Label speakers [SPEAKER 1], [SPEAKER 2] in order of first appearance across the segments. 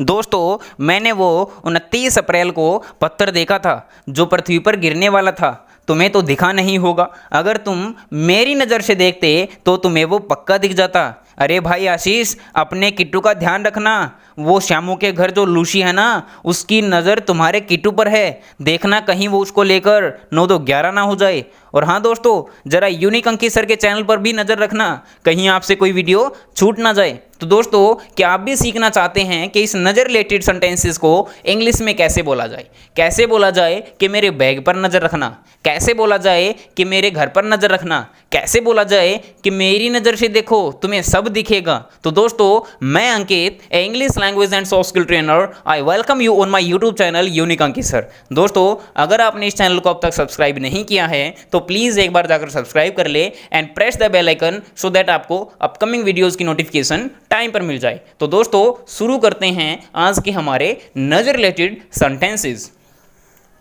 [SPEAKER 1] दोस्तों मैंने वो 29 अप्रैल को पत्थर देखा था जो पृथ्वी पर गिरने वाला था। तुम्हें तो दिखा नहीं होगा, अगर तुम मेरी नज़र से देखते तो तुम्हें वो पक्का दिख जाता। अरे भाई आशीष, अपने किट्टू का ध्यान रखना। वो श्यामू के घर जो लूसी है ना, उसकी नज़र तुम्हारे किट्टू पर है। देखना कहीं वो उसको लेकर 9-11 ना हो जाए। और हाँ दोस्तों, ज़रा यूनिक अंकित सर के चैनल पर भी नज़र रखना, कहीं आपसे कोई वीडियो छूट ना जाए। तो दोस्तों, क्या आप भी सीखना चाहते हैं कि इस नज़र रिलेटेड सेंटेंसेस को इंग्लिश में कैसे बोला जाए? कैसे बोला जाए कि मेरे बैग पर नज़र रखना, कैसे बोला जाए कि मेरे घर पर नज़र रखना, कैसे बोला जाए कि मेरी नज़र से देखो तुम्हें सब दिखेगा। तो दोस्तों, मैं Ankit, English language and soft skill trainer, I welcome you on my YouTube channel unique Ankit sir. दोस्तों, अगर आपने इस चैनल को अब तक सब्सक्राइब नहीं किया है तो प्लीज़ एक बार जाकर सब्सक्राइब कर ले and press the bell icon so that आपको अपकमिंग वीडियोज़ की नोटिफिकेशन टाइम पर मिल जाए। तो दोस्तों, शुरू करते हैं आज के हमारे नज़र रिलेटेड सेंटेंसेस।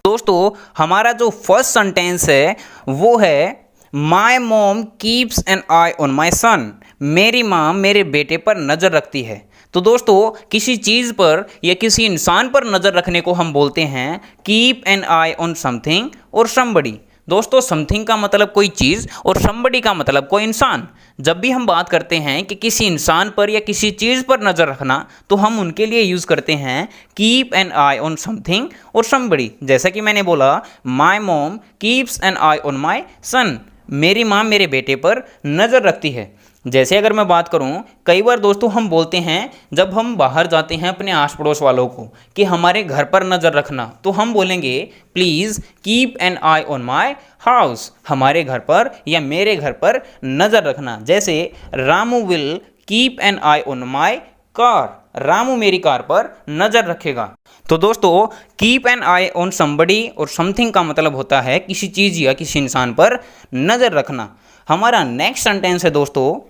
[SPEAKER 1] दोस्तों, हमारा जो फर्स्ट सेंटेंस है वो है my mom keeps an eye on my son. मेरी माँ मेरे बेटे पर नज़र रखती है। तो दोस्तों, किसी चीज़ पर या किसी इंसान पर नज़र रखने को हम बोलते हैं keep an eye on something और समबडी। दोस्तों, समथिंग का मतलब कोई चीज़ और समबडी का मतलब कोई इंसान। जब भी हम बात करते हैं कि किसी इंसान पर या किसी चीज़ पर नज़र रखना, तो हम उनके लिए यूज़ करते हैं keep an eye on something और समबडी। जैसा कि मैंने बोला, my mom keeps an eye on my son. मेरी माँ मेरे बेटे पर नज़र रखती है। जैसे अगर मैं बात करूं, कई बार दोस्तों हम बोलते हैं जब हम बाहर जाते हैं अपने आस पड़ोस वालों को कि हमारे घर पर नज़र रखना, तो हम बोलेंगे please keep an eye on my house. हमारे घर पर या मेरे घर पर नज़र रखना। जैसे Ramu will keep an eye on my car. Ramu मेरी कार पर नज़र रखेगा। तो दोस्तों, keep an eye on somebody और समथिंग का मतलब होता है किसी चीज़ या किसी इंसान पर नज़र रखना। हमारा नेक्स्ट सेंटेंस है दोस्तों,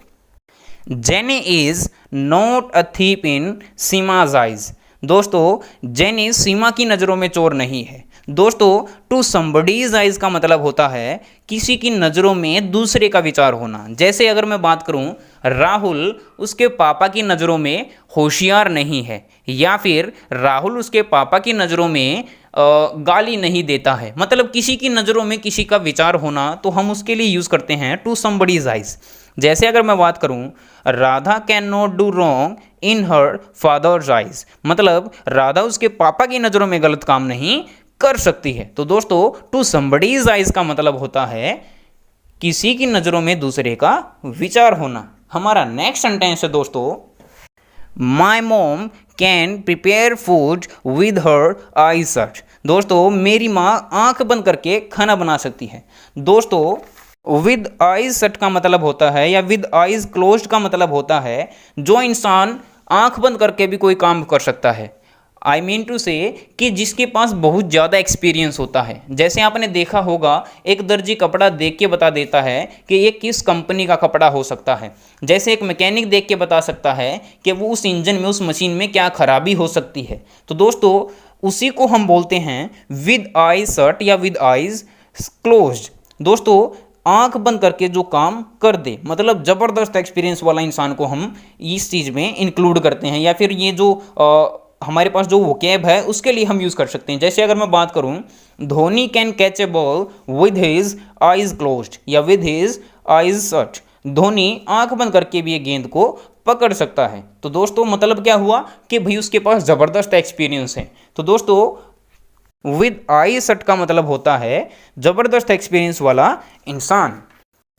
[SPEAKER 1] Jenny is not a thief in Seema's eyes. दोस्तों, जेनी सीमा की नज़रों में चोर नहीं है। दोस्तों, टू समबडीज आइज का मतलब होता है किसी की नज़रों में दूसरे का विचार होना। जैसे अगर मैं बात करूं, राहुल उसके पापा की नज़रों में होशियार नहीं है, या फिर राहुल उसके पापा की नज़रों में गाली नहीं देता है। मतलब किसी की नज़रों में किसी का विचार होना, तो हम उसके लिए यूज़ करते हैं टू समबडीज आइज। जैसे अगर मैं बात करूं, Radha can not do wrong in her father's eyes. मतलब राधा उसके पापा की नज़रों में गलत काम नहीं कर सकती है। तो दोस्तों, टू समबडीज आइज का मतलब होता है किसी की नज़रों में दूसरे का विचार होना। हमारा नेक्स्ट सेंटेंस है दोस्तों, my mom can prepare food with her eyes shut. दोस्तों, मेरी माँ आंख बंद करके खाना बना सकती है। दोस्तों, विद आइज शट का मतलब होता है या विद आइज क्लोज्ड का मतलब होता है जो इंसान आंख बंद करके भी कोई काम कर सकता है। आई मीन टू से कि जिसके पास बहुत ज़्यादा एक्सपीरियंस होता है। जैसे आपने देखा होगा, एक दर्जी कपड़ा देख के बता देता है कि ये किस कंपनी का कपड़ा हो सकता है। जैसे एक मैकेनिक देख के बता सकता है कि वो उस इंजन में, उस मशीन में क्या खराबी हो सकती है। तो दोस्तों, उसी को हम बोलते हैं विद आइज शट या विद आइज क्लोज्ड। दोस्तों, आंख बंद करके जो काम कर दे, मतलब ज़बरदस्त एक्सपीरियंस वाला इंसान को हम इस चीज़ में इंक्लूड करते हैं। या फिर ये जो हमारे पास जो वोकैब है उसके लिए हम यूज़ कर सकते हैं। जैसे अगर मैं बात करूं, Dhoni can catch a ball with his eyes closed या with his eyes shut. Dhoni आंख बंद करके भी ये गेंद को पकड़ सकता है। तो दोस्तों, मतलब क्या हुआ कि भाई उसके पास ज़बरदस्त एक्सपीरियंस है। तो दोस्तों, विद आइज शट का मतलब होता है ज़बरदस्त एक्सपीरियंस वाला इंसान।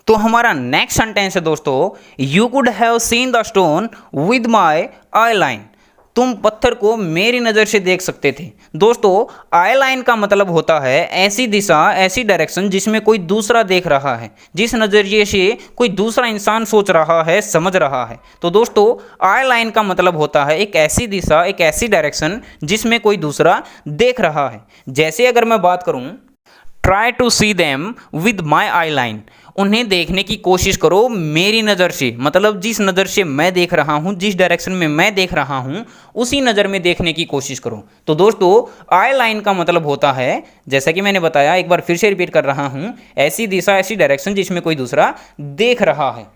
[SPEAKER 1] तो हमारा नेक्स्ट सेंटेंस है दोस्तों, you could have seen the stone with my eye line. तुम पत्थर को मेरी नज़र से देख सकते थे। दोस्तों, आई लाइन का मतलब होता है ऐसी दिशा, ऐसी डायरेक्शन जिसमें कोई दूसरा देख रहा है, जिस नज़रिए से कोई दूसरा इंसान सोच रहा है, समझ रहा है। तो दोस्तों, आई लाइन का मतलब होता है एक ऐसी दिशा, एक ऐसी डायरेक्शन जिसमें कोई दूसरा देख रहा है। जैसे अगर मैं बात करूं, try to see them with my eye line. उन्हें देखने की कोशिश करो मेरी नज़र से। मतलब जिस नज़र से मैं देख रहा हूँ, जिस डायरेक्शन में मैं देख रहा हूँ, उसी नज़र में देखने की कोशिश करो। तो दोस्तों, आई लाइन का मतलब होता है, जैसा कि मैंने बताया, एक बार फिर से रिपीट कर रहा हूँ, ऐसी दिशा, ऐसी डायरेक्शन जिसमें कोई दूसरा देख रहा है।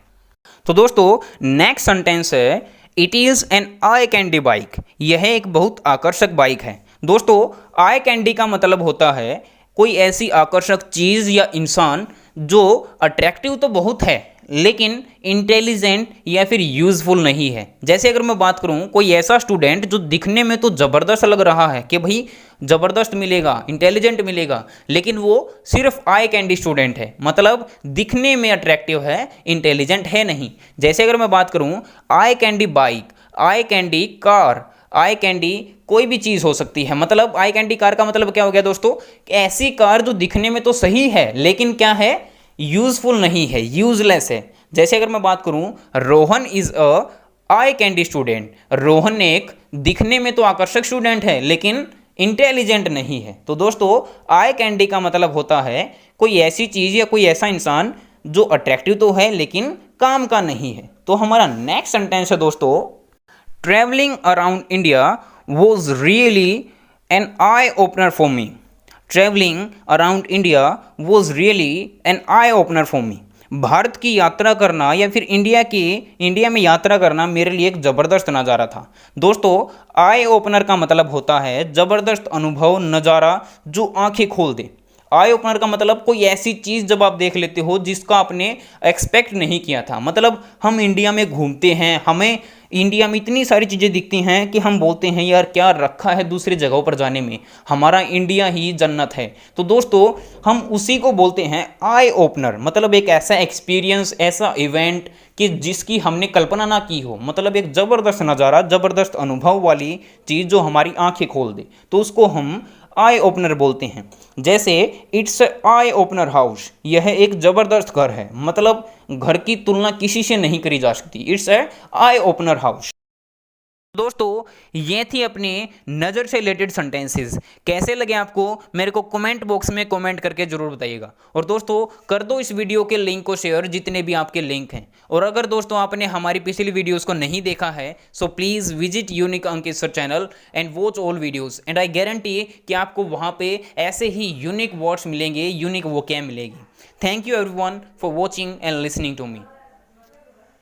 [SPEAKER 1] तो दोस्तों, नेक्स्ट सेंटेंस है it is an eye candy bike. यह एक बहुत आकर्षक बाइक है। दोस्तों, आई कैंडी का मतलब होता है कोई ऐसी आकर्षक चीज़ या इंसान जो अट्रैक्टिव तो बहुत है लेकिन इंटेलिजेंट या फिर यूज़फुल नहीं है। जैसे अगर मैं बात करूं, कोई ऐसा स्टूडेंट जो दिखने में तो ज़बरदस्त लग रहा है कि भाई ज़बरदस्त मिलेगा, इंटेलिजेंट मिलेगा, लेकिन वो सिर्फ आई कैंडी स्टूडेंट है, मतलब दिखने में अट्रैक्टिव है, इंटेलिजेंट है नहीं। जैसे अगर मैं बात करूं, eye candy bike, eye candy car, eye candy कोई भी चीज़ हो सकती है। मतलब आई कैंडी कार का मतलब क्या हो गया दोस्तों, ऐसी कार जो दिखने में तो सही है लेकिन क्या है, यूजफुल नहीं है, यूजलेस है। जैसे अगर मैं बात करूं, Rohan is a eye candy student. Rohan एक दिखने में तो आकर्षक स्टूडेंट है लेकिन इंटेलिजेंट नहीं है। तो दोस्तों, आई कैंडी का मतलब होता है कोई ऐसी चीज़ या कोई ऐसा इंसान जो अट्रैक्टिव तो है लेकिन काम का नहीं है। तो हमारा नेक्स्ट सेंटेंस है दोस्तों, travelling around India was really an eye opener for me. Travelling around India was really an eye opener for me. Bharat की यात्रा करना या फिर इंडिया में यात्रा करना मेरे लिए एक ज़बरदस्त नज़ारा था। दोस्तों, आई ओपनर का मतलब होता है ज़बरदस्त अनुभव, नज़ारा जो आंखें खोल दे। आई ओपनर का मतलब कोई ऐसी चीज़ जब आप देख लेते हो जिसका आपने एक्सपेक्ट नहीं किया था। मतलब हम इंडिया में घूमते हैं, हमें इंडिया में इतनी सारी चीज़ें दिखती हैं कि हम बोलते हैं यार क्या रखा है दूसरी जगहों पर जाने में, हमारा इंडिया ही जन्नत है। तो दोस्तों, हम उसी को बोलते हैं आई ओपनर। मतलब एक ऐसा एक्सपीरियंस, ऐसा इवेंट कि जिसकी हमने कल्पना ना की हो। मतलब एक ज़बरदस्त नज़ारा, ज़बरदस्त अनुभव वाली चीज़ जो हमारी आंखें खोल दे, तो उसको हम आई ओपनर बोलते हैं। जैसे इट्स आई ओपनर हाउस, यह एक ज़बरदस्त घर है। मतलब घर की तुलना किसी से नहीं करी जा सकती। It's a eye opener house. दोस्तों, ये थी अपने नज़र से रिलेटेड सेंटेंसेस। कैसे लगे आपको मेरे को कमेंट बॉक्स में कमेंट करके ज़रूर बताइएगा। और दोस्तों, कर दो इस वीडियो के लिंक को शेयर, जितने भी आपके लिंक हैं। और अगर दोस्तों आपने हमारी पिछली वीडियोस को नहीं देखा है, so please visit unique Ankit sir channel and watch all videos, and I guarantee कि आपको वहाँ पे ऐसे ही यूनिक वर्ड्स मिलेंगे, यूनिक वोकैब मिलेगी। Thank you everyone for watching and listening to me.